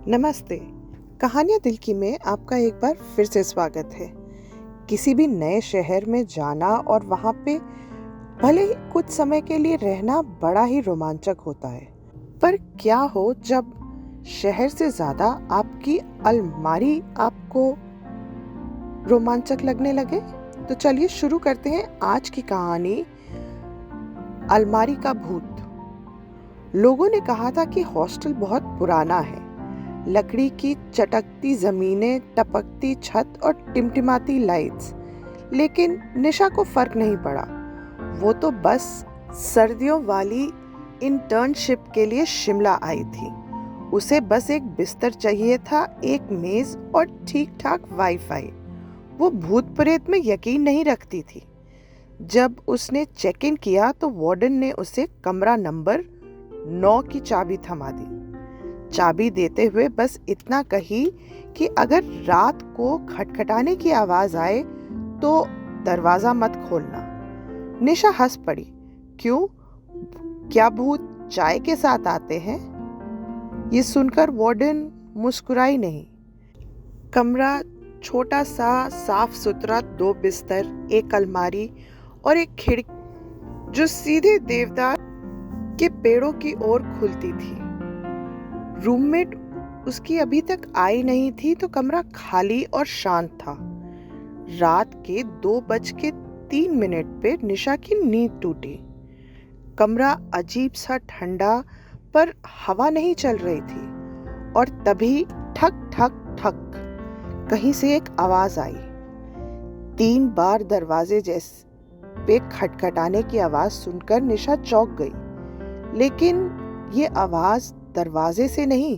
नमस्ते। कहानियाँ दिल की में आपका एक बार फिर से स्वागत है। किसी भी नए शहर में जाना और वहाँ पे भले ही कुछ समय के लिए रहना बड़ा ही रोमांचक होता है, पर क्या हो जब शहर से ज़्यादा आपकी अलमारी आपको रोमांचक लगने लगे। तो चलिए शुरू करते हैं आज की कहानी, अलमारी का भूत। लोगों ने कहा था कि हॉस्टल बहुत पुराना है, लकड़ी की चटकती जमीनें, टपकती छत और टिमटिमाती लाइट्स। लेकिन निशा को फर्क नहीं पड़ा। वो तो बस सर्दियों वाली इंटर्नशिप के लिए शिमला आई थी। उसे बस एक बिस्तर चाहिए था, एक मेज और ठीक ठाक वाईफाई। वो भूत प्रेत में यकीन नहीं रखती थी। जब उसने चेक इन किया तो वार्डन ने उसे कमरा नंबर 9 की चाबी थमा दी। चाबी देते हुए बस इतना कही कि अगर रात को खटखटाने की आवाज आए तो दरवाजा मत खोलना। निशा हंस पड़ी। क्यों? क्या भूत चाय के साथ आते हैं? ये सुनकर वार्डन मुस्कुराई नहीं। कमरा छोटा सा, साफ सुथरा, 2 बिस्तर, एक अलमारी और एक खिड़की जो सीधे देवदार के पेड़ों की ओर खुलती थी। रूममेट उसकी अभी तक आई नहीं थी तो कमरा खाली और शांत था। रात के 2:03 पे निशा की नींद टूटी। कमरा अजीब सा ठंडा, पर हवा नहीं चल रही थी। और तभी ठक ठक ठक कहीं से एक आवाज आई। 3 बार दरवाजे जैसे पे खटखटाने की आवाज सुनकर निशा चौंक गई। लेकिन ये आवाज दरवाजे से नहीं,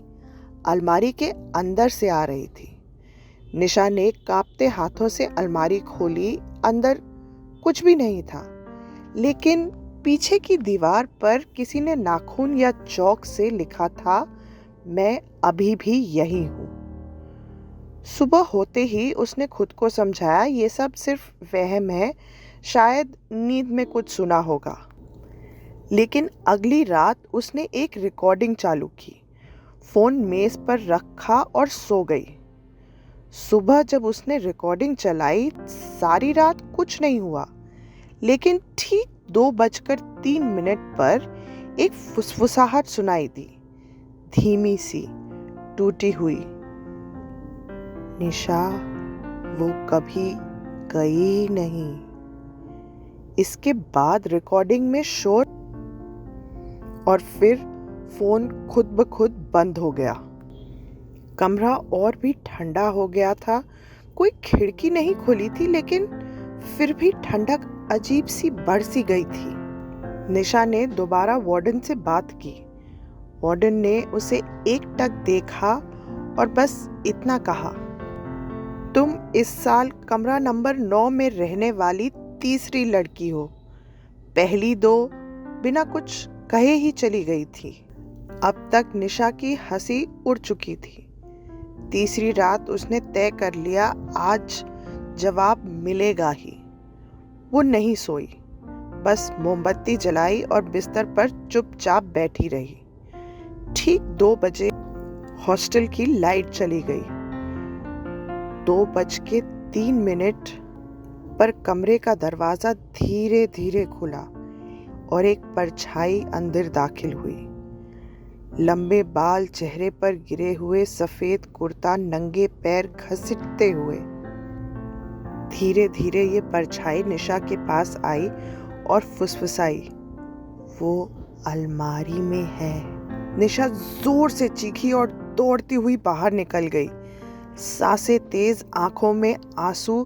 अलमारी के अंदर से आ रही थी। निशा ने कांपते हाथों से अलमारी खोली। अंदर कुछ भी नहीं था, लेकिन पीछे की दीवार पर किसी ने नाखून या चौक से लिखा था, मैं अभी भी यही हूँ। सुबह होते ही उसने खुद को समझाया, ये सब सिर्फ वहम है, शायद नींद में कुछ सुना होगा। लेकिन अगली रात उसने एक रिकॉर्डिंग चालू की, फोन मेज पर रखा और सो गई। सुबह जब उसने रिकॉर्डिंग चलाई, सारी रात कुछ नहीं हुआ। लेकिन ठीक 2:03 पर एक फुसफुसाहट सुनाई दी, धीमी सी, टूटी हुई। निशा, वो कभी गई नहीं। इसके बाद रिकॉर्डिंग में शोर और फिर फोन खुद ब खुद बंद हो गया। कमरा और भी ठंडा हो गया था। कोई खिड़की नहीं खुली थी, लेकिन फिर भी ठंडक अजीब सी बढ़ सी गई थी। निशा ने दोबारा वार्डन से बात की। वार्डन ने उसे एकटक देखा और बस इतना कहा, तुम इस साल कमरा नंबर 9 में रहने वाली तीसरी लड़की हो। पहली 2 बिना कुछ कहे ही चली गई थी। अब तक निशा की हंसी उड़ चुकी थी। तीसरी रात उसने तय कर लिया, आज जवाब मिलेगा ही। वो नहीं सोई, बस मोमबत्ती जलाई और बिस्तर पर चुपचाप बैठी रही। ठीक 2 बजे हॉस्टल की लाइट चली गई। 2:03 पर कमरे का दरवाजा धीरे धीरे खुला और एक परछाई अंदर दाखिल हुई। लंबे बाल चेहरे पर गिरे हुए, सफेद कुर्ता, नंगे पैर घसीटते हुए। धीरे धीरे ये परछाई निशा के पास आई और फुसफुसाई, वो अलमारी में है। निशा जोर से चीखी और दौड़ती हुई बाहर निकल गई। सांसें तेज, आंखों में आंसू,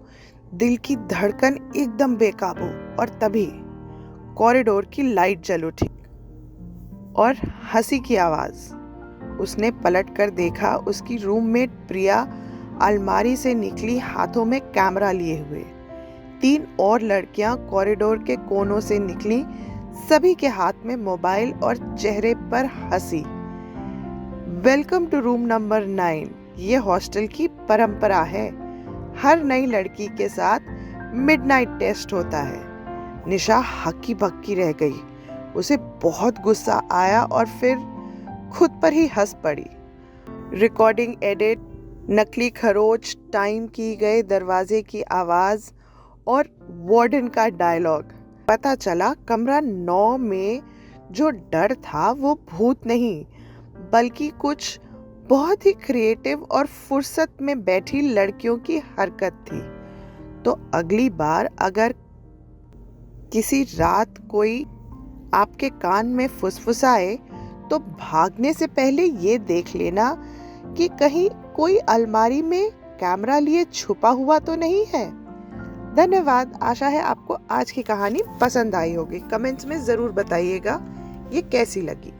दिल की धड़कन एकदम बेकाबू। और तभी कॉरिडोर की लाइट जल उठी और हंसी की आवाज। उसने पलटकर देखा, उसकी रूममेट प्रिया अलमारी से निकली, हाथों में कैमरा लिए हुए। 3 और लड़कियां कॉरिडोर के कोनों से निकली, सभी के हाथ में मोबाइल और चेहरे पर हंसी। Welcome to room number 9। ये हॉस्टल की परंपरा है, हर नई लड़की के साथ मिडनाइट टेस्ट होता है। निशा हक्की बक्की रह गई। उसे बहुत गुस्सा आया और फिर खुद पर ही हंस पड़ी। रिकॉर्डिंग एडिट, नकली खरोच, टाइम की गए दरवाजे की आवाज़ और वार्डन का डायलॉग। पता चला कमरा 9 में जो डर था वो भूत नहीं, बल्कि कुछ बहुत ही क्रिएटिव और फुर्सत में बैठी लड़कियों की हरकत थी। तो अगली बार अगर किसी रात कोई आपके कान में फुसफुसाए तो भागने से पहले ये देख लेना कि कहीं कोई अलमारी में कैमरा लिए छुपा हुआ तो नहीं है। धन्यवाद। आशा है आपको आज की कहानी पसंद आई होगी। कमेंट्स में ज़रूर बताइएगा ये कैसी लगी।